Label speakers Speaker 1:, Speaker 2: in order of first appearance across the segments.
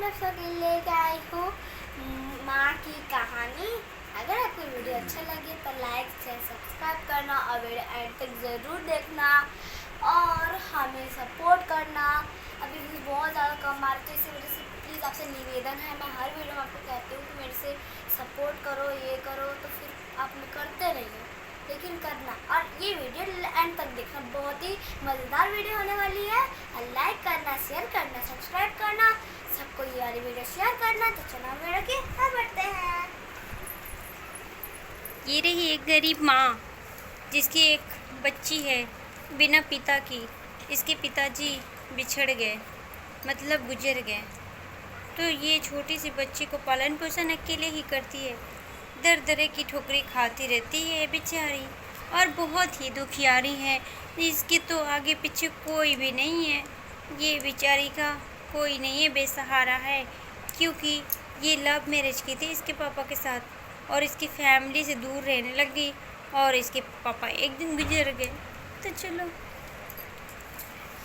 Speaker 1: मैं सबके लेके आई हूँ माँ की कहानी। अगर आपको वीडियो अच्छा लगे तो लाइक शेयर सब्सक्राइब करना और वीडियो एंड तक ज़रूर देखना और हमें सपोर्ट करना। अभी व्यूज़ बहुत ज़्यादा कम आ रहे तो इसी वजह से प्लीज़ आपसे निवेदन है, मैं हर वीडियो में आपको कहती हूँ कि मेरे से सपोर्ट करो, ये करो, तो फिर आप करते रहिए लेकिन करना। और ये वीडियो एंड तक देखना, बहुत ही मज़ेदार वीडियो होने वाली है। और लाइक करना, शेयर करना, सब्सक्राइब करना, सबको ये वाली वीडियो शेयर करना। तो चलो वीडियो की आगे बढ़ते हैं।
Speaker 2: ये रही एक गरीब माँ जिसकी एक बच्ची है बिना पिता की। इसके पिताजी बिछड़ गए, मतलब गुजर गए, तो ये छोटी सी बच्ची को पालन पोषण अकेले ही करती है। दर दरे की ठोकरें खाती रहती है बेचारी, और बहुत ही दुखियारी है। इसके तो आगे पीछे कोई भी नहीं है, ये बेचारी का कोई नहीं है, बेसहारा है। क्योंकि ये लव मैरिज की थी इसके पापा के साथ, और इसकी फैमिली से दूर रहने लगी, और इसके पापा एक दिन गुजर गए। तो चलो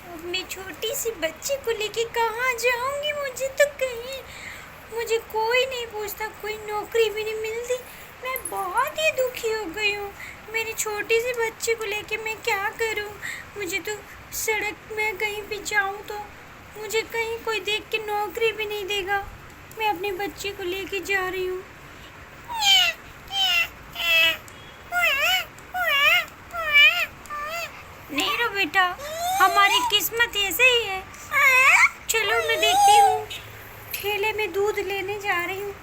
Speaker 2: अब मैं छोटी सी बच्ची को लेके कहाँ जाऊँगी? मुझे कोई नहीं पूछता, कोई नौकरी भी नहीं मिलती। मैं बहुत ही दुखी हो गई हूँ। मेरी छोटी सी बच्ची को लेके मैं क्या करूँ? मुझे तो सड़क में कहीं भी जाऊँ तो मुझे कहीं कोई देख के नौकरी भी नहीं देगा। मैं अपनी बच्ची को लेके जा रही हूँ। नहीं रो बेटा, हमारी किस्मत ऐसे ही है। चलो मैं देखती हूँ, ठेले में दूध लेने जा रही हूँ।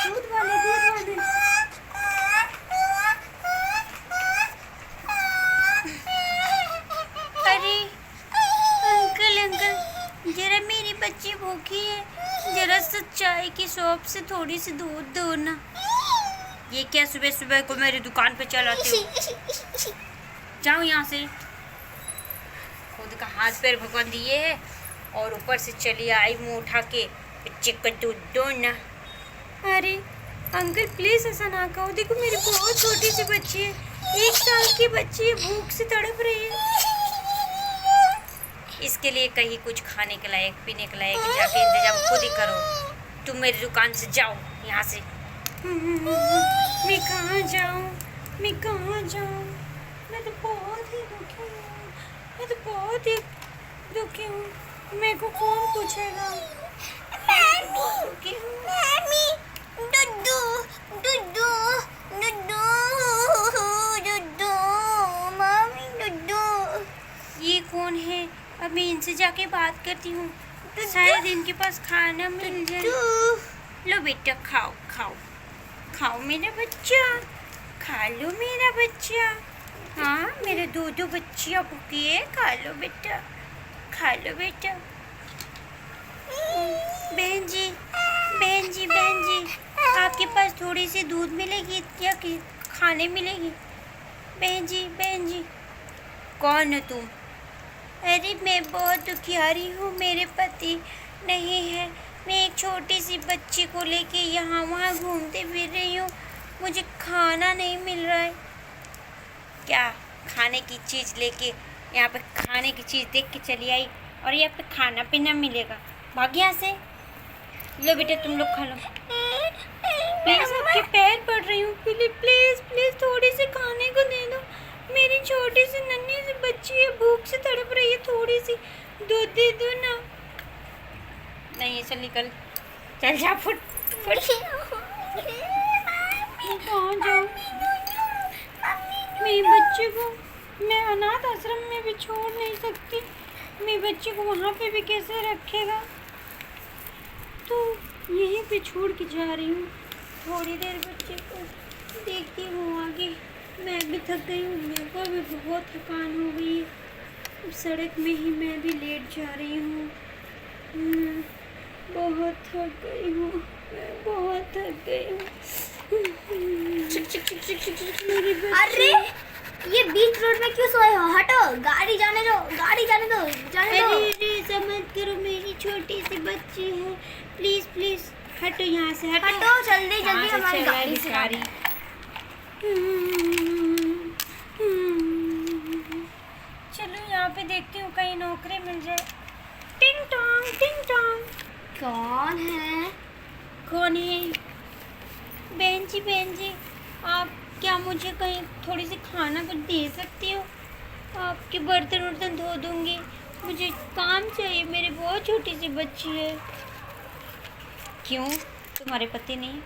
Speaker 2: दूध वाले अरे अंकल जरा मेरी बच्ची भूखी है, जरा सा चाय की शॉप से थोड़ी सी दूध दो ना। ये क्या सुबह सुबह को मेरी दुकान पे चलाती हो? जाओ यहाँ से। खुद का हाथ पैर भगवान दिए है और ऊपर से चली आई मुँह उठा के, बच्चे को दूध दो ना। अरे अंकल प्लीज ऐसा ना कहो, देखो मेरी बहुत छोटी सी बच्ची है, 1 साल की बच्ची है, भूख से तड़प रही है। इसके लिए कहीं कुछ खाने के लायक पीने के लायक जाके इंतजाम खुद ही करो। तुम मेरी दुकान से जाओ यहाँ से। मैं कहाँ जाऊँ? मैं तो बहुत ही दुखी हूँ। मेरे को कौन पूछेगा? ये कौन है? अब मैं इनसे जाके बात करती हूँ, शायद इनके पास खाना मिल जाए। लो बेटा, खाओ मेरा बच्चा, खा लो मेरा बच्चा। हाँ मेरे दो बच्चियाँ भूखी है, खा लो बेटा। बहन जी, आपके पास थोड़ी सी दूध मिलेगी या कि खाने मिलेगी? बहन जी, कौन हो तुम? अरे मैं बहुत दुखियारी हूँ, मेरे पति नहीं है। मैं एक छोटी सी बच्ची को लेके यहाँ वहाँ घूमते फिर रही हूँ, मुझे खाना नहीं मिल रहा है। क्या खाने की चीज़ लेके यहाँ पे खाने की चीज़ देख के चली आई और यहाँ पे खाना पीना मिलेगा? भाग यहाँ से। लो बेटा तुम लोग खा लो। प्लीज़ आपके पैर पड़ रही हूँ, प्लीज़ थोड़ी सी खाने को दे दो। मेरी छोटी सी नन्ही सी बच्ची है, भूख से तड़प रही है, थोड़ी सी दूध दे दो ना। नहीं चल निकल, चल जा फुट। कहाँ जाऊँ? मेरी बच्ची को मैं अनाथ आश्रम में भी छोड़ नहीं सकती, मेरी बच्ची को वहाँ पे भी कैसे रखेगा? तो यहीं पे छोड़ के जा रही हूँ, थोड़ी देर बच्चे को देखती हूँ आगे। मैं भी थक गई हूँ, मेरे को भी बहुत थकान हो गई है। सड़क में ही मैं भी लेट जा रही हूँ। बहुत थक गई हूँ।
Speaker 1: अरे ये बीच रोड में क्यों सोए हो? हटो, गाड़ी जाने दो।
Speaker 2: अरे समझ करो, मेरी छोटी सी बच्ची है, प्लीज हटो यहाँ से,
Speaker 1: हटो जल्दी हमारी गाड़ी से आ रही।
Speaker 2: चलो यहाँ पे देखती हूँ कहीं नौकरी मिल जाए। टिंग टिंग टॉन्ग।
Speaker 1: कौन है?
Speaker 2: कौन है? बहन जी, आप क्या मुझे कहीं थोड़ी सी खाना कुछ दे सकती हो? आपके बर्तन वर्तन धो दूंगी, मुझे काम चाहिए, मेरी बहुत छोटी सी बच्ची है। क्यों, तुम्हारे पति नहीं है?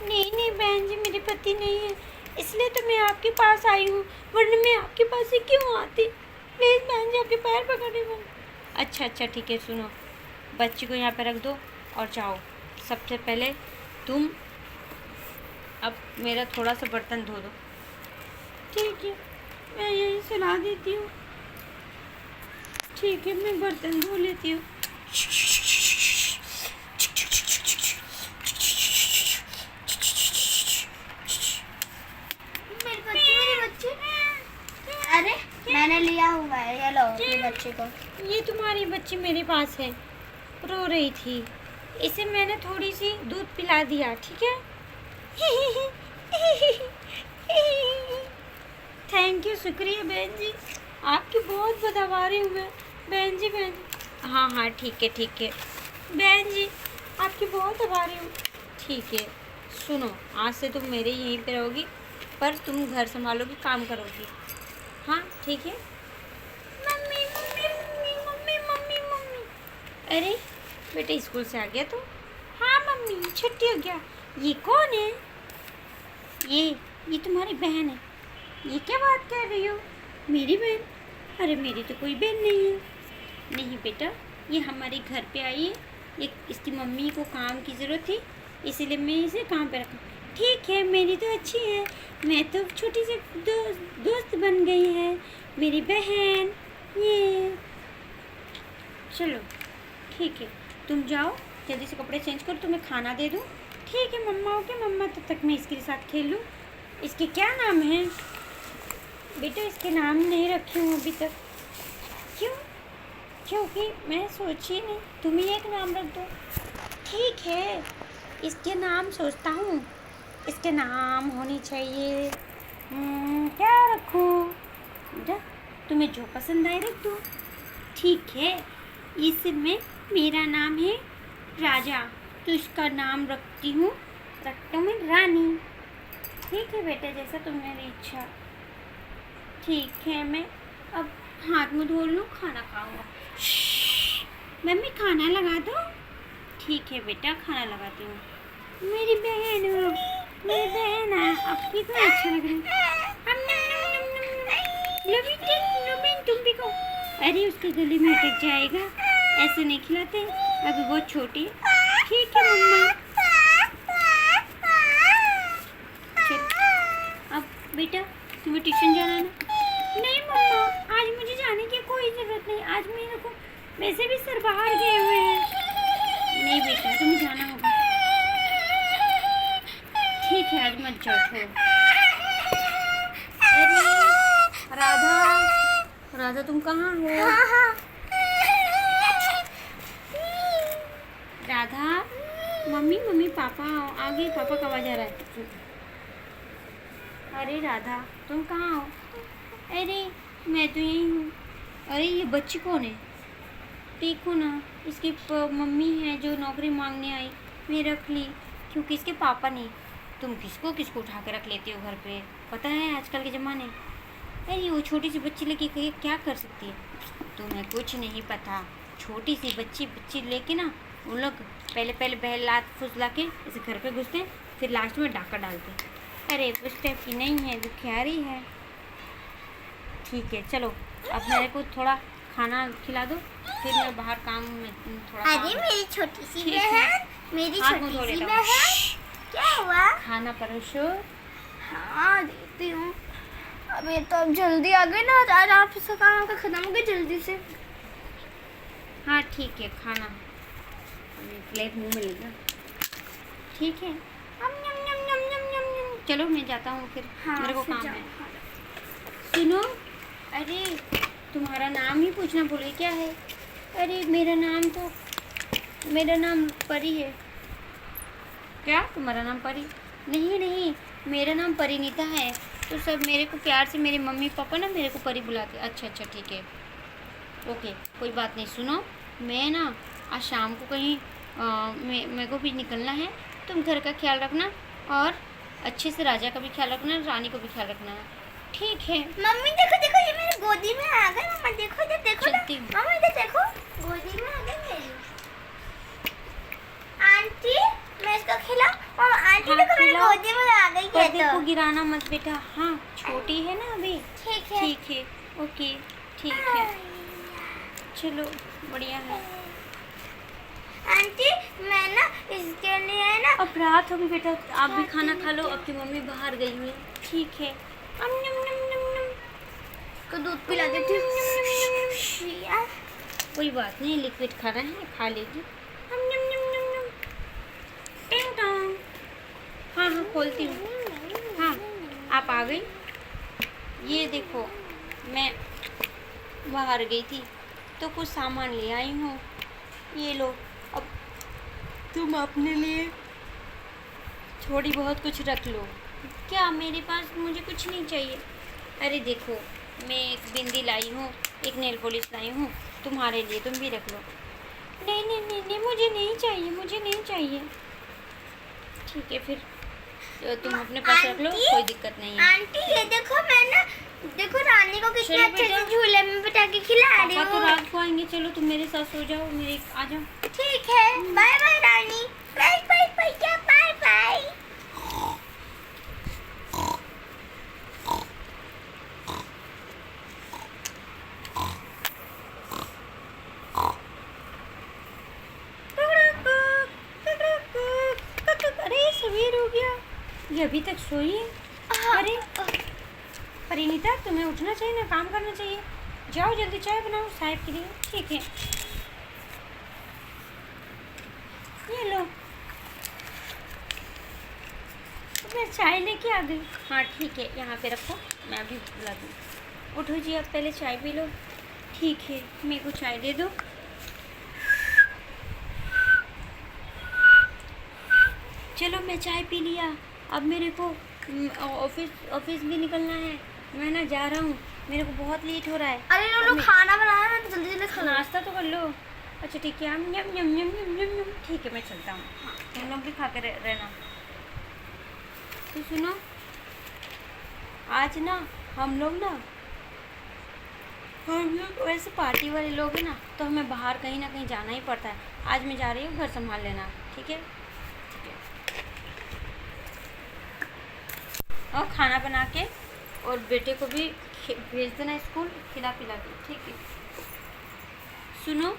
Speaker 2: नहीं बहन जी, मेरे पति नहीं है, इसलिए तो मैं आपके पास आई हूँ, वरना मैं आपके पास से क्यों आती? प्लीज़ बहन जी, आपके पैर पकड़ने को। अच्छा ठीक है, सुनो, बच्ची को यहाँ पे रख दो और जाओ। सबसे पहले तुम अब मेरा थोड़ा सा बर्तन धो दो। ठीक है, मैं यही सुला देती हूँ। ठीक है, मैं बर्तन धो लेती हूँ।
Speaker 1: मेरी बच्ची। अरे मैंने लिया हुआ है, ये लो अपनी बच्ची को।
Speaker 2: ये तुम्हारी बच्ची मेरे पास है, रो रही थी, इसे मैंने थोड़ी सी दूध पिला दिया, ठीक है? थैंक यू, शुक्रिया बहन जी, आपकी बहुत बदवारी हूँ मैं। बहन जी हाँ ठीक है बहन जी, आपकी बहुत आभारी हूँ। ठीक है, सुनो, आज से तुम मेरे यहीं पे रहोगी, पर तुम घर संभालोगी, काम करोगी। हाँ ठीक है। मम्मी। अरे बेटा स्कूल से आ गया तो? हाँ मम्मी, छुट्टी हो गया। ये कौन है? ये तुम्हारी बहन है। ये क्या बात कर रही हो? मेरी बहन? अरे मेरी तो कोई बहन नहीं है। नहीं बेटा, ये हमारे घर पे आई है, ये इसकी मम्मी को काम की ज़रूरत थी, इसीलिए मैं इसे काम पे रखा। ठीक है, मेरी तो अच्छी है, मैं तो छोटी सी दोस्त बन गई है मेरी बहन। ये चलो ठीक है, तुम जाओ जल्दी से कपड़े चेंज करो, तुम्हें खाना दे दूँ। ठीक है मम्मा, ओके मम्मा, तब तक मैं इसके साथ खेल लूँ। इसके क्या नाम है? बेटा इसके नाम नहीं रखी हूँ अभी तक। क्यों? क्योंकि मैं सोची नहीं, तुम ही एक नाम रख दो। ठीक है, इसके नाम सोचता हूँ, इसके नाम होनी चाहिए, क्या रखूँ? बेटा तुम्हें जो पसंद आए रख दो। ठीक है, इसमें मेरा नाम है राजा, तो इसका नाम रखती हूँ रानी। ठीक है बेटा, जैसा तुम मेरी इच्छा। ठीक है, मैं अब हाथ मुँह धो लूँ, खाना खाऊंगा। मम्मी खाना लगा दो। ठीक है बेटा, खाना लगाती हूँ। मेरी बहन हो, मेरी बहन है, अब कितना अच्छा लग रहा है। तुम भी को। अरे उसके गले में अटक जाएगा, ऐसे नहीं खिलाते, अभी बहुत छोटी है। ठीक है मम्मा। अब बेटा तुम्हें ट्यूशन जाना है ना? नहीं मम्मा, आज मुझे जाने की कोई ज़रूरत नहीं, आज मेरे को वैसे भी सर बाहर गए हुए हैं। नहीं बेटा, तुम्हें जाना होगा। ठीक है, आज मत जाओ, छोड़ो। अरे राधा तुम कहाँ हो? राधा, मम्मी पापा आगे, पापा का आवाज आ रहा है। अरे राधा तुम कहाँ हो? अरे मैं तो यहीं हूँ। अरे ये बच्ची कौन है? देखो ना, इसकी मम्मी है जो नौकरी मांगने आई, मैं रख ली क्योंकि इसके पापा नहीं। तुम किसको उठा के रख लेती हो घर पे, पता है आजकल के ज़माने। अरे वो छोटी सी बच्ची लेके क्या कर सकती है? तुम्हें कुछ नहीं पता, छोटी सी बच्ची लेके ना उन लोग पहले बहला फुसला के ऐसे घर पे घुसते हैं, फिर लास्ट में डाका डालते हैं। अरे उस टाइप की नहीं है, दुखियारी है। ठीक है चलो, अब मेरे को थोड़ा खाना खिला दो, फिर मैं बाहर काम में थोड़ा।
Speaker 1: अरे मेरी छोटी सी बहन, क्या हुआ?
Speaker 2: खाना परोसो।
Speaker 1: हाँ देती हूँ। अबे तो अब जल्दी आ गई ना, आज आप से काम का खत्म हो गया जल्दी से।
Speaker 2: हाँ ठीक है, खाना प्लेट मुँह में लेगा। ठीक है, चलो मैं जाता हूँ फिर।
Speaker 1: हाँ,
Speaker 2: मेरे को
Speaker 1: फिर
Speaker 2: काम
Speaker 1: जाओ।
Speaker 2: है। सुनो, अरे तुम्हारा नाम ही पूछना भूल गई, क्या है? अरे मेरा नाम परी है। क्या तुम्हारा नाम परी? नहीं, मेरा नाम परिणीता है, तो सब मेरे को प्यार से मेरे मम्मी पापा ना मेरे को परी बुलाते। अच्छा ठीक है, ओके कोई बात नहीं। सुनो, मैं ना आज शाम को कहीं मेरे को भी निकलना है। तुम घर का ख्याल रखना और अच्छे से राजा का भी ख्याल रखना, रानी को भी ख्याल रखना। ठीक है
Speaker 1: मम्मी देखो देखो, ये मेरी गोदी में आ गए। मम्मा देखो इधर देखो ना।
Speaker 2: चलती हूँ।
Speaker 1: मम्मा इधर देखो, गोदी में आ गई मेरी। आंटी मैं इसको खिलाऊं? और आंटी
Speaker 2: हाँ,
Speaker 1: देखो मेरी
Speaker 2: खिलाओ।
Speaker 1: गोदी में आ गई
Speaker 2: पर
Speaker 1: है
Speaker 2: देखो
Speaker 1: तो।
Speaker 2: गिराना मत बेटा। हाँ छोटी है ना अभी।
Speaker 1: ठीक है।
Speaker 2: ठीक है ओके ठीक है चलो बढ़िया है।
Speaker 1: आंटी मैं ना इसके लिए ना
Speaker 2: अब रात होगी बेटा, आप भी खाना खा लो। आपकी मम्मी बाहर गई हुई है। ठीक है अम नम नम नम नम।
Speaker 1: को दूध पिला देती हूँ यार।
Speaker 2: कोई बात नहीं, लिक्विड खा रहे हैं, खा लेगी। अम नम नम नम नम। टिंग टोंग। हाँ हाँ खोलती हूँ। हाँ आप आ गई। ये देखो मैं बाहर गई थी तो कुछ सामान ले आई हूँ। ये लो, अब तुम अपने लिए थोड़ी बहुत कुछ रख लो। क्या मेरे पास मुझे कुछ नहीं चाहिए। अरे देखो मैं एक बिंदी लाई हूँ, एक नेल पॉलिश लाई हूँ तुम्हारे लिए, तुम भी रख लो। नहीं नहीं नहीं नहीं मुझे नहीं चाहिए, मुझे नहीं चाहिए। ठीक है फिर तो तुम अपने पास रख लो, कोई दिक्कत नहीं है।
Speaker 1: आंटी ये देखो मैं ना, देखो रानी को कितने
Speaker 2: चलो
Speaker 1: अच्छे
Speaker 2: बेटा।
Speaker 1: से झूले में बिठा के खिला रही
Speaker 2: पापा तो
Speaker 1: हूँ।
Speaker 2: रात को आएंगे, चलो तुम मेरे साथ सो जाओ, मेरे आ जाओ।
Speaker 1: ठीक है बाय बाय रानी। बाय बाय भैया, बाय बाय।
Speaker 2: अरे सवेर हो गया, ये अभी तक सोई है। अरे परिणीता तुम्हें उठना चाहिए ना, काम करना चाहिए। जाओ जल्दी चाय बनाओ साहब के लिए। ठीक है ये लो, मैं चाय लेके आ गई। हाँ ठीक है यहाँ पे रखो, मैं अभी बुला दूँ। उठो जी, अब पहले चाय पी लो। ठीक है मेरे को चाय दे दो। चलो मैं चाय पी लिया, अब मेरे को ऑफिस भी निकलना है। मैं ना जा रहा हूँ, मेरे को बहुत लेट हो रहा है।
Speaker 1: अरे लोग खाना बनाया है तो जल्दी जल्दी खाना।
Speaker 2: नाश्ता तो कर लो। अच्छा ठीक है, हम यम यम यम यम यम यम। ठीक है मैं चलता हूँ, तुम लोग भी खा कर रहना। तो सुनो, आज ना हम लोग वैसे पार्टी वाले लोग हैं ना, तो हमें बाहर कहीं ना कहीं जाना ही पड़ता है। आज मैं जा रही हूँ, घर संभाल लेना। ठीक है और खाना बना के और बेटे को भी भेज देना स्कूल, खिला पिला के। ठीक है सुनो,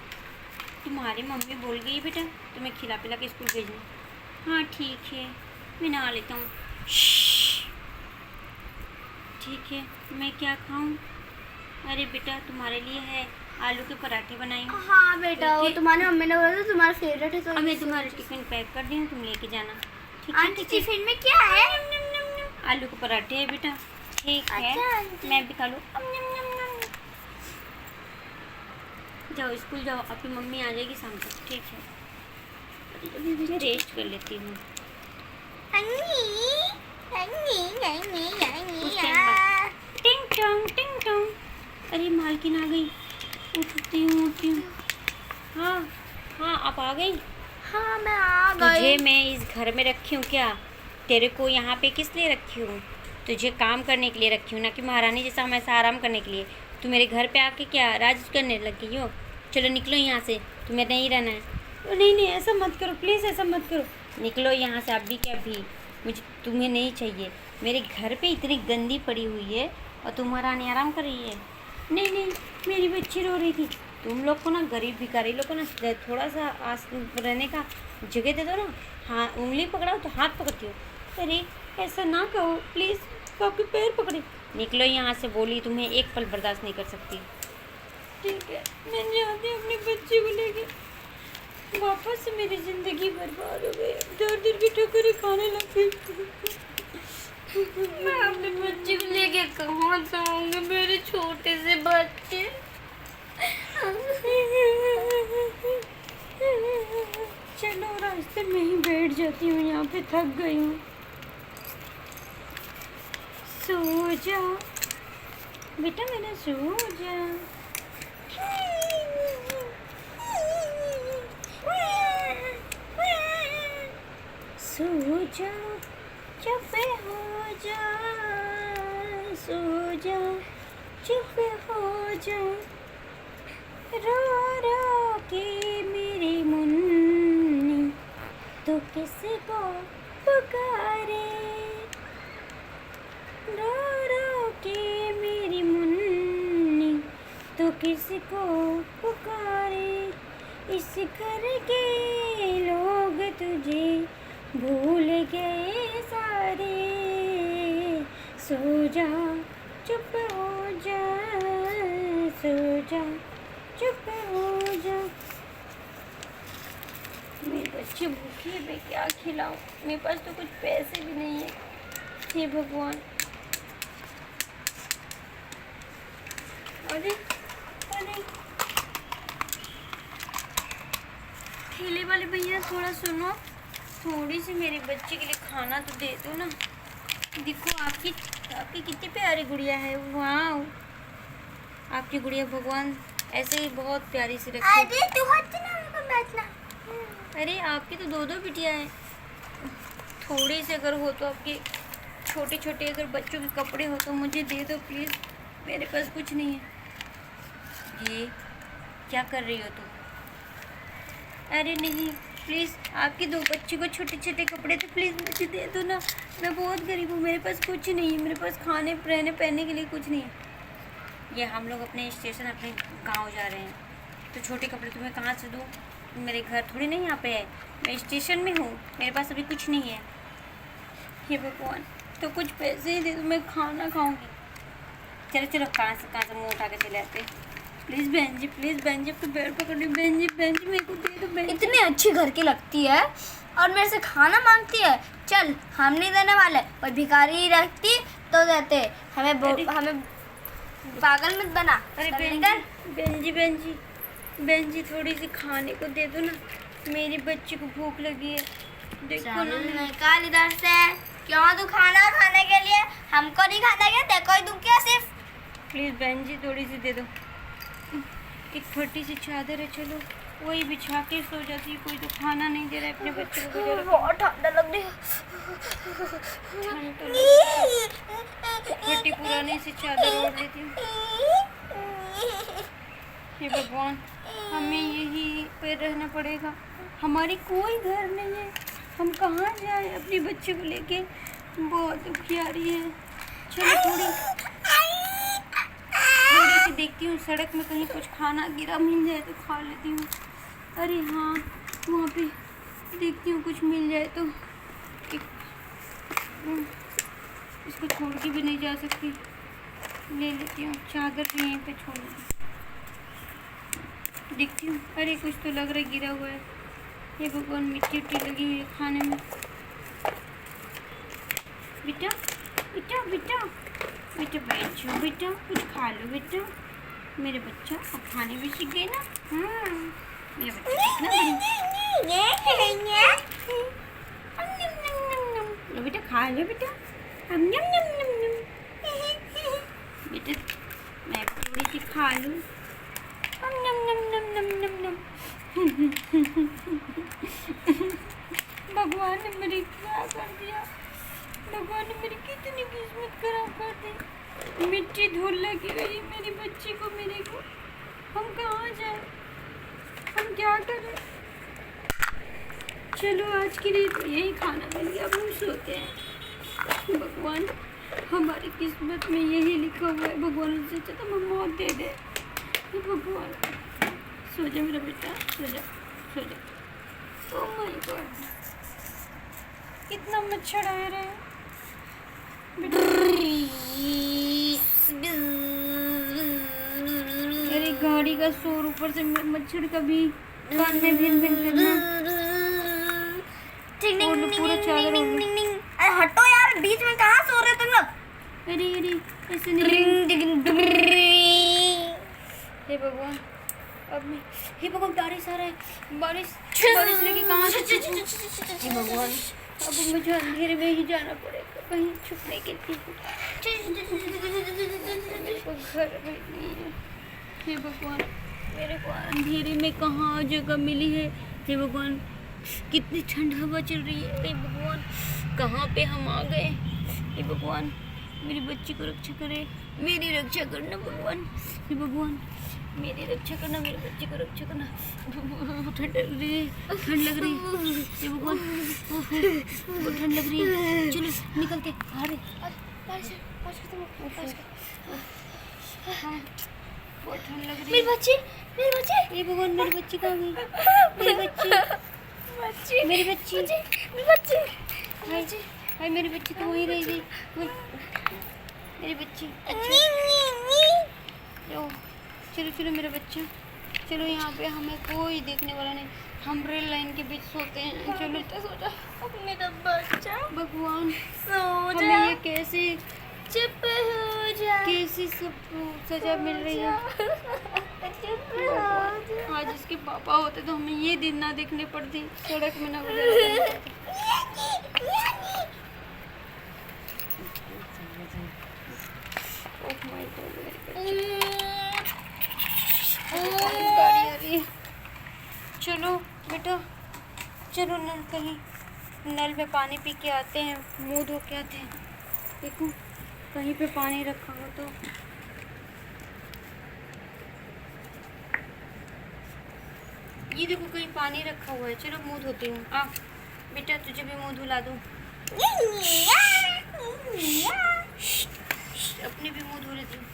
Speaker 2: तुम्हारी मम्मी बोल गई बेटा तुम्हें खिला पिला के स्कूल भेजना। हाँ ठीक है मैं नहा लेता हूँ। ठीक है मैं क्या खाऊं? अरे बेटा तुम्हारे लिए है आलू के पराठे बनाई हूँ।
Speaker 1: हाँ बेटा वो
Speaker 2: ठीक है।
Speaker 1: तुम्हारी मम्मी ने बोला था तुम्हारा फेवरेट है तो
Speaker 2: अब मैं तुम्हारे टिफिन पैक कर दी हूँ, तुम लेके जाना। ठीक है
Speaker 1: आंटी टिफिन में क्या है?
Speaker 2: आलू के पराठे है बेटा। ठीक है
Speaker 1: अच्छा आंटी।
Speaker 2: मैं भी खा लूँ। जाओ स्कूल जाओ, आपकी मम्मी आ जाएगी शाम तक। ठीक है अभी मुझे रेस्ट कर लेती हूँ। कुछ टाइम बाद टिंग टोंग टिंग टोंग। अरे मालकिन आ गई, उठती हूँ। हाँ हाँ आप आ गई।
Speaker 1: हाँ मैं आ गई।
Speaker 2: तुझे मैं इस घर में रखी हूँ क्या? तेरे को यहाँ पे किस लिए रखी हूँ? तुझे काम करने के लिए रखी हूँ ना कि महारानी जैसा हमेशा आराम करने के लिए। तू मेरे घर पे आके क्या राज करने लग गई हो? चलो निकलो यहाँ से, तुम्हें नहीं रहना है। नहीं नहीं ऐसा मत करो प्लीज़, ऐसा मत करो। निकलो यहाँ से अभी क्या भी, मुझे तुम्हें नहीं चाहिए। मेरे घर पे इतनी गंदी पड़ी हुई है और तुम महारानी आराम कर रही है। नहीं नहीं मेरी बच्ची रो रही थी। तुम लोग को ना गरीब भिखारी लोग को ना थोड़ा सा आस रहने का जगह दे दो ना। हाँ उंगली पकड़ाओ तो हाथ पकड़ती हो। अरे ऐसा ना कहो प्लीज़, आपके पैर पकड़े। निकलो यहाँ से, बोली तुम्हें एक पल बर्दाश्त नहीं कर सकती। ठीक है मैं जाती हूँ अपनी बच्ची को लेके। वापस से मेरी ज़िंदगी बर्बाद हो गई, दूर दूर की ठोकरें खाने लग गई।
Speaker 1: मैं अपने बच्चे को लेके कहाँ जाऊंगी, मेरे छोटे से बच्चे।
Speaker 2: चलो रास्ते में ही बैठ जाती हूँ, यहाँ पे थक गई हूँ। सो जा बेटा मेरा, सो जा। जा, चुप हो जा, रो रो के मेरी मुन्नी तो किसको पुकारे, रो रो के मेरी मुन्नी तो किसको पुकारे, इस घर के लोग तुझे भूल गए सारे, सो जा चुप हो जा, सो जा चुप हो जा। मेरे बच्चे भूखे, मैं क्या खिलाऊं, मेरे पास तो कुछ पैसे भी नहीं है। हे भगवान, अरे अरे ठेले वाले भैया थोड़ा सुनो, थोड़ी सी मेरे बच्चे के लिए खाना तो दे दो ना। देखो आपकी कितनी प्यारी गुड़िया है, वाह। आपकी गुड़िया भगवान ऐसे ही बहुत प्यारी सी रखी।
Speaker 1: अरे तू हट ना, मेरे को बैठना।
Speaker 2: अरे आपकी तो दो बिटिया हैं, थोड़ी सी अगर हो तो आपके छोटे छोटे अगर बच्चों के कपड़े हो तो मुझे दे दो प्लीज़, मेरे पास कुछ नहीं है। ये क्या कर रही हो तुम? अरे नहीं प्लीज़, आपके दो बच्चे को छोटे छोटे कपड़े तो प्लीज़ मुझे दे दो ना, मैं बहुत गरीब हूँ, मेरे पास कुछ नहीं है, मेरे पास खाने रहने पहनने के लिए कुछ नहीं है। ये हम लोग अपने स्टेशन अपने गांव जा रहे हैं, तो छोटे कपड़े तुम्हें कहाँ से दूँ? मेरे घर थोड़ी नहीं यहाँ पे है, मैं स्टेशन में हूँ, मेरे पास अभी कुछ नहीं है। हे भगवान, तो कुछ पैसे ही दे दो, मैं खाना खाऊंगी। चलो चलो, कहाँ से मुँह उठा के चले आते। प्लीज़ बहन जी, प्लीज़ बहन जी, आपको पैर पकड़ ली। बहन जी मेरे को दे दो बहन जी।
Speaker 1: इतनी अच्छी घर की लगती है और मेरे से खाना मांगती है। चल, हम नहीं देने वाले, कोई भिखारी रखती तो देते। हमें पागल मत बना।
Speaker 2: अरे बहन जी थोड़ी सी खाने को दे दो ना, मेरे बच्चे को भूख लगी है। देखो ना,
Speaker 1: निकाल इधर से। क्यों तू खाना खाने के लिए? हमको नहीं खाना क्या? देखो ही दूं क्या सिर्फ?
Speaker 2: प्लीज़ बहन जी थोड़ी सी दे दो। एक फटी सी चादर है, चलो वही बिछा के सो जाती। कोई तो खाना नहीं दे रहा है अपने बच्चे को।
Speaker 1: बहुत ठंडा लग रही है।
Speaker 2: फटी पुरानी सी चादर ओढ़ लेती हूँ। हे भगवान, हमें यही पे रहना पड़ेगा, हमारी कोई घर नहीं है, हम कहाँ जाए अपने बच्चे को लेके? बहुत दुखियारी है। चलो थोड़ी सी देखती हूँ, सड़क में कहीं कुछ खाना गिरा मिल जाए तो खा लेती हूँ। अरे हाँ, वहाँ पे देखती हूँ कुछ मिल जाए तो। इसको छोड़ के भी नहीं जा सकती, ले लेती हूँ। चादर भी यहीं पे छोड़ दी, देखती हूँ। अरे कुछ तो लग रहा है गिरा हुआ है। ये भगवान, मिट्टी उट्टी लगी हुई है खाने में। बेटा बेटा बेटा बेटा बैठ जाओ बेटा, कुछ खा लो बेटा। मेरे बच्चा अब खाने भी सीख गए ना। मेरा बच्चा कितना लो बेटा, खा लो बेटा। अब नम नम नम नम बेटा, मैं थोड़ी सी खा लूँ। नम नम नम नम नम नम। भगवान ने मेरी क्या कर दिया? भगवान ने मेरी कितनी किस्मत खराब कर दी। मिट्टी धूल लगी गई मेरी बच्ची को, मेरे को। हम कहाँ जाए, हम क्या करें? चलो आज के लिए तो यही खाना मिल गया, अब हम सोते हैं। भगवान, हमारी किस्मत में यही लिखा हुआ है। भगवान उससे अच्छा तो हमें मौत दे दे। भगवान, सो जा मेरा बेटा, सो जा सो जा। ओह माय गॉड, कितना मच्छर आ रहा है। अरे गाड़ी का शोर, ऊपर से मच्छर का भी कान में भिन भिन करना। पूरा चादर ओढ़ लो।
Speaker 1: अरे हटो यार, बीच में कहाँ सो रहे तुम लोग?
Speaker 2: अरे ऐसे नहीं। हे भगवान, अब मैं, हे भगवान बारिश आ रहा है। बारिश लेके कहाँ से? हे भगवान, अब मुझे अंधेरे में ही जाना पड़ेगा कहीं छुपने के लिए। घर में नहीं है। हे भगवान, मेरे को अंधेरे में कहाँ जगह मिली है? हे भगवान, कितनी ठंड हवा चल रही है। हे भगवान, कहाँ पे हम आ गए? हे भगवान, मेरी बच्ची को रक्षा करे। मेरी रक्षा करना भगवान, हे भगवान मेरी रक्षा करना, मेरे बच्चे को रक्षा करना। ठंड लग रही है, ठंड लग रही है, हे भगवान बहुत ठंड लग रही है। चलो निकलते बाहर। बहुत ठंड लग रही है।
Speaker 1: मेरे बच्चे, मेरे बच्चे,
Speaker 2: हे भगवान मेरी बच्ची कहाँ गई? मेरी बच्ची,
Speaker 1: बच्चे,
Speaker 2: मेरी बच्ची,
Speaker 1: मेरे बच्चे,
Speaker 2: हाय हाय मेरी बच्ची तो वहीं रह गई। मेरी बच्ची चलो चलो चलो मेरा बच्चा, चलो यहाँ पे हमें कोई देखने वाला नहीं, हम रेल लाइन के बीच सोते हैं। चलो
Speaker 1: सो जा मेरा बच्चा,
Speaker 2: भगवान
Speaker 1: सो
Speaker 2: हमें
Speaker 1: जा,
Speaker 2: ये कैसे
Speaker 1: चुप हो जा,
Speaker 2: कैसी सब सजा मिल रही है।
Speaker 1: चुप हो जा।
Speaker 2: आज इसके पापा होते तो हमें ये दिन ना देखने पड़ती, सड़क में ना गुजरना पड़ता। ओह माय गॉड मेरी बच्ची, गाड़ी आ रही है। चलो बेटा चलो नल कहीं नल में पानी पी के आते हैं, मुंह धो के आते हैं। देखो कहीं पे पानी रखा हो तो। ये देखो कहीं पानी रखा हुआ है, चलो मुंह धोती हूँ। आ बेटा तुझे भी मुंह धुला दूँ, अपने भी मुंह धो लेती हूँ।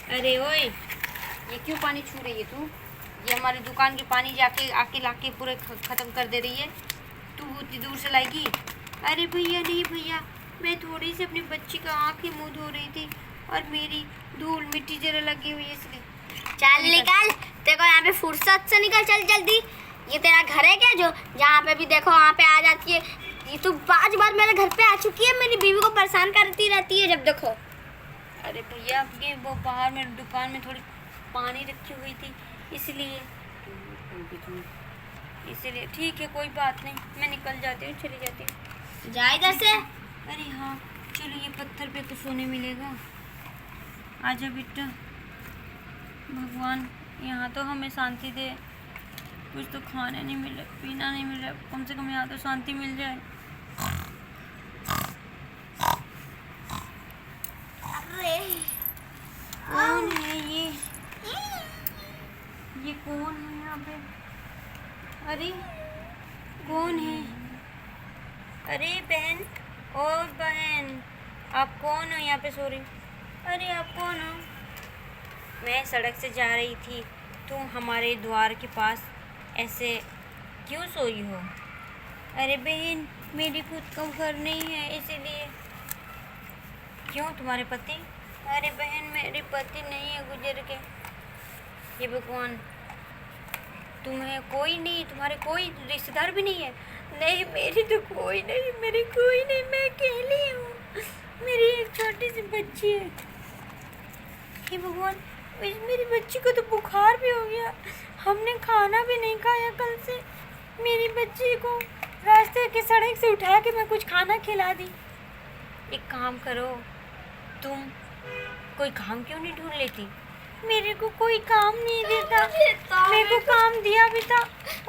Speaker 2: अरे ओए ये क्यों पानी छू रही है तू? ये हमारी दुकान के पानी जाके आके लाके पूरे ख़त्म कर दे रही है। तू इतनी दूर से लाएगी? अरे भैया नहीं भैया, मैं थोड़ी सी अपनी बच्ची का आँखें मुंह धो रही थी और मेरी धूल मिट्टी जरा लगी हुई है इसलिए।
Speaker 1: चल निकल, तेरे को यहाँ पे फुर्सत से निकल, चल जल्दी। ये तेरा घर है क्या जो जहाँ पे भी देखो वहाँ पे आ जाती है? ये तो 5 बार मेरे घर पे आ चुकी है, मेरी बीवी को परेशान करती रहती है जब देखो।
Speaker 2: अरे भैया ये वो बाहर मेरी दुकान में थोड़ी पानी रखी हुई थी इसलिए ठीक है कोई बात नहीं, मैं निकल जाती हूँ, चली जाती हूँ।
Speaker 1: जा इधर से।
Speaker 2: अरे हाँ चलो ये पत्थर पे तो सोने मिलेगा। आजा बेटा, भगवान यहाँ तो हमें शांति दे, कुछ तो खाने नहीं मिले पीना नहीं मिले, कम से कम यहाँ तो शांति मिल जाए।
Speaker 1: अरे
Speaker 2: कौन है ये कौन है यहाँ पे? अरे कौन है? अरे बहन और बहन आप कौन हो यहाँ पे सो रही? अरे आप कौन हो? मैं सड़क से जा रही थी, तुम हमारे द्वार के पास ऐसे क्यों सोई हो? अरे बहन मेरी खुद का घर नहीं है इसीलिए। क्यों तुम्हारे पति? अरे बहन मेरे पति नहीं है, गुजर के। ये भगवान तुम्हें कोई नहीं, तुम्हारे कोई रिश्तेदार भी नहीं है? नहीं मेरी तो कोई नहीं, मेरी कोई नहीं, मैं अकेली हूँ, मेरी एक छोटी सी बच्ची है। हे भगवान मेरी बच्ची को तो बुखार भी हो गया, हमने खाना भी नहीं खाया कल से, मेरी बच्ची को रास्ते के सड़क से उठा के मैं कुछ खाना खिला दी। एक काम करो तुम कोई काम क्यों नहीं ढूंढ लेती? मेरे को कोई काम नहीं देता, मेरे को काम दिया भी था,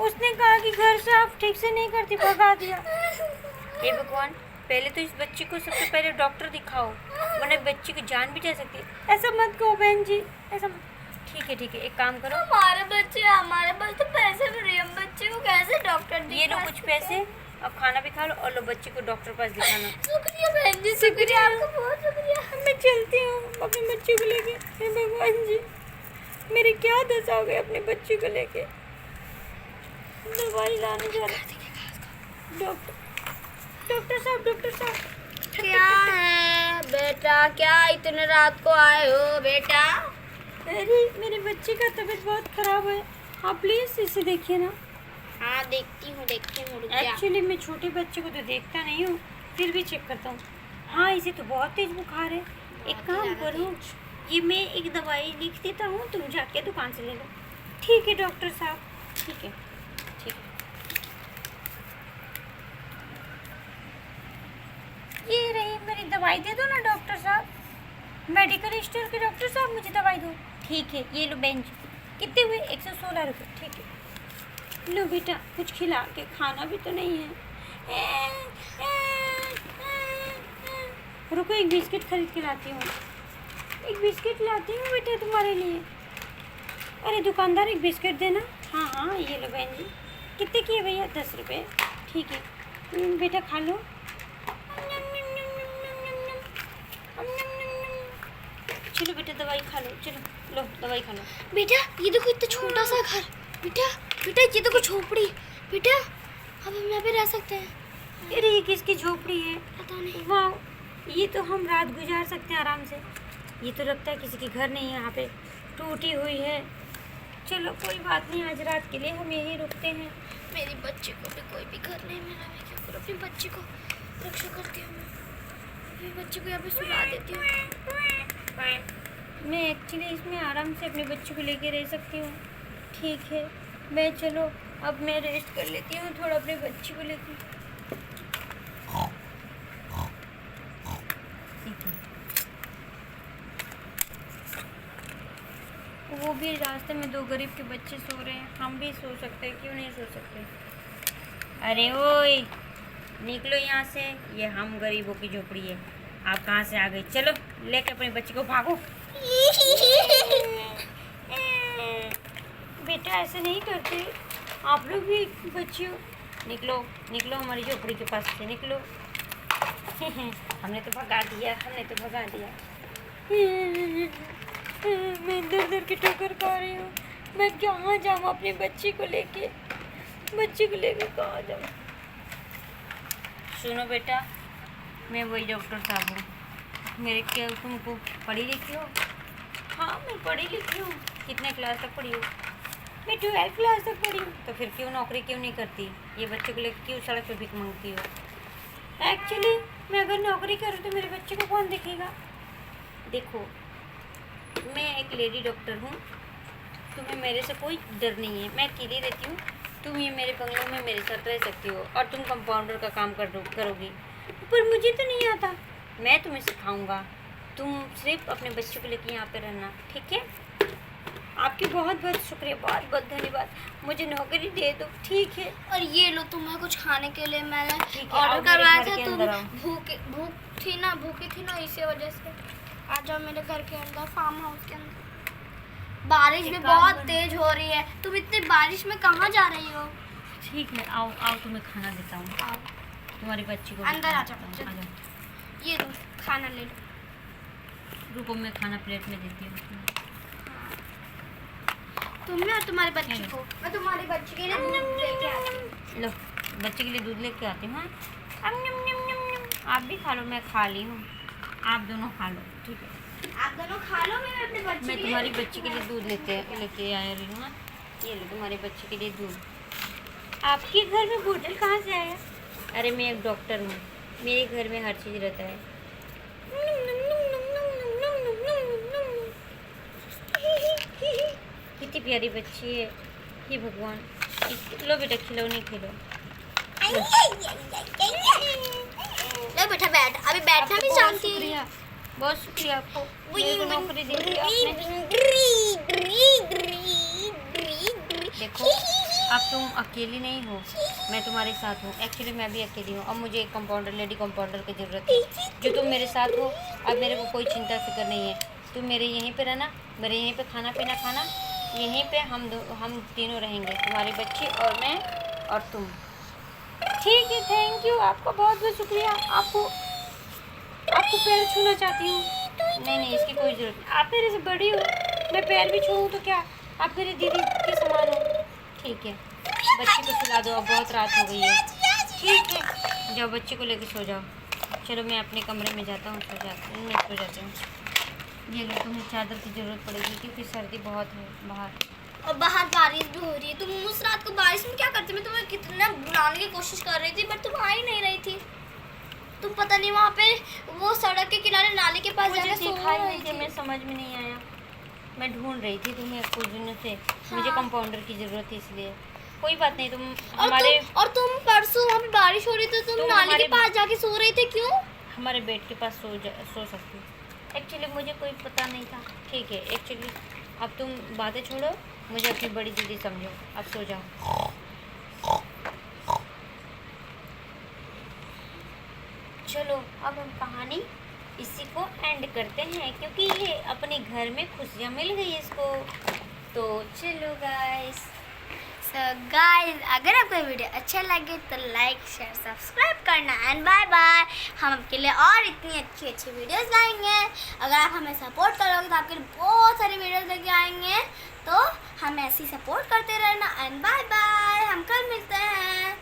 Speaker 2: उसने कहा कि घर से आप ठीक से नहीं करती, भगा दिया। हे भगवान पहले तो इस बच्ची को सबसे पहले डॉक्टर दिखाओ, वरना बच्ची की जान भी जा सकती है। ऐसा मत कहो बहन जी, ऐसा ठीक है एक काम करो,
Speaker 1: हमारे पास तो पैसे भी नहीं, हम बच्चे को कैसे डॉक्टर दिखा?
Speaker 2: ये लो कुछ पैसे, अब खाना भी खा लो और लो बच्ची को डॉक्टर पास दिखाना।
Speaker 1: शुक्रिया बहन जी, शुक्रिया आपका बहुत शुक्रिया।
Speaker 2: मैं चलती हूँ अपने बच्चे को लेके। हे भगवान जी मेरी क्या दशा हो गई अपने बच्चे को लेके। दवाई लाने जा रही थी। डॉक्टर साहब
Speaker 1: क्या है बेटा, क्या इतने रात को आए हो बेटा?
Speaker 2: अरे मेरे बच्चे का तबीयत बहुत खराब है, आप प्लीज इसे देखिए ना।
Speaker 1: हाँ देखती हूँ
Speaker 2: एक्चुअली मैं छोटे बच्चे को तो देखता नहीं हूँ, फिर भी चेक करता हूँ। हाँ इसे तो बहुत तेज बुखार है, एक काम करो ये मैं एक दवाई लिख देता हूँ, तुम जाके दुकान से ले लो। ठीक है डॉक्टर साहब, ठीक है। ये रही मेरी दवाई, दे दो ना डॉक्टर साहब, मेडिकल स्टोर के डॉक्टर साहब मुझे दवाई दो। ठीक है ये लो बेंच, कितने हुए? 116 रुपये। ठीक है लो बेटा, कुछ खिला के, खाना भी तो नहीं है। रुको एक बिस्किट खरीद के लाती हूँ, एक बिस्किट लाती हूँ बेटा तुम्हारे लिए। अरे दुकानदार एक बिस्किट देना। हाँ हाँ ये लो बहन जी। कितने की है भैया? 10 रुपये। ठीक है बेटा खा लो। चलो बेटा दवाई खा लो, चलो लो दवाई खा लो।
Speaker 1: बेटा ये देखो इतना छोटा सा घर। बेटा बेटा ये देखो झोपड़ी। बेटा अब हम यहाँ पे रह सकते हैं।
Speaker 2: अरे ये किसकी झोपड़ी है?
Speaker 1: पता नहीं।
Speaker 2: वाह ये तो हम रात गुजार सकते हैं आराम से। ये तो लगता है किसी के घर नहीं है, यहाँ पे टूटी हुई है। चलो कोई बात नहीं, आज रात के लिए हम यहीं रुकते हैं।
Speaker 1: मेरी बच्ची को भी कोई भी घर नहीं मिला, मैं क्या करूँ? अपनी बच्ची को रक्षा करती हूँ मैं। अपनी बच्ची को यहाँ पे सुला देती हूँ।
Speaker 2: मैं एक्चुअली इसमें आराम से अपनी बच्ची को लेके रह सकती हूँ। ठीक है मैं चलो अब मैं रेस्ट कर लेती हूँ थोड़ा अपनी बच्ची को लेके। वो भी रास्ते में 2 गरीब के बच्चे सो रहे हैं, हम भी सो सकते हैं, क्यों नहीं सो सकते? अरे ओए निकलो यहाँ से, ये हम गरीबों की झोपड़ी है। आप कहाँ से आ गए? चलो लेके अपने बच्चे को भागो। बेटा ऐसे नहीं करते, आप लोग भी बच्चे हो। निकलो निकलो हमारी झोपड़ी के पास से निकलो। हमने तो भगा दिया, हमने तो भगा दिया। मैं दर दर के ठोकर खा रही हूँ। मैं कहाँ जाऊँ अपनी बच्ची को लेके? बच्ची को लेके कहाँ जाऊँ? सुनो बेटा, मैं वही डॉक्टर साहब हूँ। मेरे क्या तुमको पढ़ी लिखी हो? हाँ मैं पढ़ी लिखी हूँ। कितने क्लास तक पढ़ी हो? मैं 12 क्लास तक पढ़ी हूँ। तो फिर क्यों नौकरी क्यों नहीं करती? ये बच्चे को लेकर क्यों सड़क पे भीख मांगती हो? एक्चुअली मैं अगर नौकरी करूँ तो मेरे बच्चे को कौन देखेगा? देखो मैं एक लेडी डॉक्टर हूँ, तुम्हें मेरे से कोई डर नहीं है। मैं अकेली रहती हूँ, तुम ये मेरे बंगलों में मेरे साथ रह सकती हो और तुम कंपाउंडर का काम करोगी। पर मुझे तो नहीं आता, मैं तुम्हें सिखाऊंगा। तुम सिर्फ अपने बच्चे को लेकर यहाँ पे रहना, ठीक है? आपकी बहुत बहुत शुक्रिया, बहुत बहुत धन्यवाद। मुझे नौकरी दे दो, ठीक है?
Speaker 1: और ये लो तुम्हें कुछ खाने के लिए मैंने
Speaker 2: ठीक है, आओ
Speaker 1: ऑर्डर
Speaker 2: मेरे
Speaker 1: करवाया
Speaker 2: घर
Speaker 1: था।
Speaker 2: के
Speaker 1: तुम
Speaker 2: अंदर आओ।
Speaker 1: भूखी थी ना, इसी वजह से। आ जाओ मेरे घर के अंदर, फार्म हाउस के अंदर। बारिश भी
Speaker 2: एक काम
Speaker 1: बहुत
Speaker 2: करो।
Speaker 1: तेज हो रही है। तुम इतनी बारिश में कहाँ जा रही हो?
Speaker 2: ठीक है आओ आओ, तुम्हें खाना देता हूँ।
Speaker 1: आओ
Speaker 2: तुम्हारी बच्ची को भी
Speaker 1: अंदर
Speaker 2: खाना
Speaker 1: आ जाओ,
Speaker 2: देता हूँ। आ जाओ।
Speaker 1: ये लो खाना ले लो।
Speaker 2: रुको मैं खाना प्लेट में देती हूँ।
Speaker 1: तुम्हें और तुम्हारी बच्ची
Speaker 2: ले लो।
Speaker 1: को। मैं तुम्हारी बच्ची के लिए दूध लेके आती हूँ।
Speaker 2: लो बच्चे के लिए दूध लेके आती हूँ। हाँ आप भी खा लो, मैं खा ली हूँ, आप दोनों खा लो, ठीक है?
Speaker 1: आप दोनों खा लो, मैं अपने बच्ची
Speaker 2: मैं
Speaker 1: के
Speaker 2: तुम्हारी
Speaker 1: लिए
Speaker 2: बच्ची के लिए दूध लेके आ रही हूँ। हाँ? ये लो तुम्हारी बच्ची के लिए दूध। आपके घर में बोतल कहाँ से आया? अरे मैं एक डॉक्टर हूँ, मेरे घर में हर चीज़ रहता है। कितनी प्यारी बच्ची है, हे भगवान। लो बेटा खिलो, नहीं खिलो।
Speaker 1: ले बेटा बैठ, अभी बैठना भी जानती है।
Speaker 2: शुक्रिया, बहुत शुक्रिया आपको, मेरे को नौकरी दे दी आपने। देखो अब तुम अकेली नहीं हो, मैं तुम्हारे साथ हूँ। एक्चुअली मैं भी अकेली हूँ। अब मुझे एक कंपाउंडर, लेडी कंपाउंडर की ज़रूरत है, जो तुम मेरे साथ हो। अब मेरे को कोई चिंता फिक्र नहीं है। तुम मेरे यहीं पे रहना, मेरे यहीं पे खाना पीना खाना, यहीं पे हम तीनों रहेंगे, तुम्हारी बच्ची और मैं और तुम। ठीक है, थैंक यू, आपका बहुत बहुत शुक्रिया। आपको पैर छूना चाहती हूँ। नहीं इसकी कोई ज़रूरत नहीं, आप मेरे से बड़ी हो, मैं पैर भी छूऊँ तो क्या? आप मेरी दीदी के समान हो। ठीक है बच्ची को सुला दो, अब बहुत रात हो गई है। ठीक है जाओ बच्ची को लेकर सो जाओ। चलो मैं अपने कमरे में जाता हूँ, सो जाती हूँ। ये लो, तुम्हें चादर की ज़रूरत पड़ेगी क्योंकि सर्दी बहुत है बाहर।
Speaker 1: और बाहर बारिश भी हो रही है। तुम उस रात को बारिश में क्या करती? मैं तुम्हें कितना बुलाने की कोशिश कर रही थी, बट तुम आ ही नहीं रही थी। तुम पता नहीं वहाँ पे वो सड़क के किनारे नाले के पास जाके सो रही थी।
Speaker 2: मैं समझ में नहीं आया, मैं ढूंढ रही थी तुम्हें कुछ दिनों से। मुझे कंपाउंडर की ज़रूरत है, इसलिए कोई बात नहीं। तुम हमारे
Speaker 1: और तुम परसों वहाँ पे बारिश हो रही थी, तुम नाले के पास जाके सो रही थी, क्यों?
Speaker 2: हमारे बेड के पास सो सकती हो। एक्चुअली मुझे कोई पता नहीं था। ठीक है एक्चुअली अब तुम बातें छोड़ो, मुझे अपनी बड़ी दीदी समझो, अब सो जाओ। चलो अब हम कहानी इसी को एंड करते हैं, क्योंकि ये अपने घर में खुशियाँ मिल गई इसको। तो चलो गाइस,
Speaker 1: सो गाइस, अगर आपको वीडियो अच्छा लगे तो लाइक शेयर सब्सक्राइब करना एंड बाय बाय। हम आपके लिए और इतनी अच्छी अच्छी वीडियोस लाएंगे। अगर आप हमें सपोर्ट करोगे तो आपके लिए बहुत सारी वीडियोस लेके आएंगे। तो हमें ऐसी सपोर्ट करते रहना एंड बाय बाय। हम कल मिलते हैं।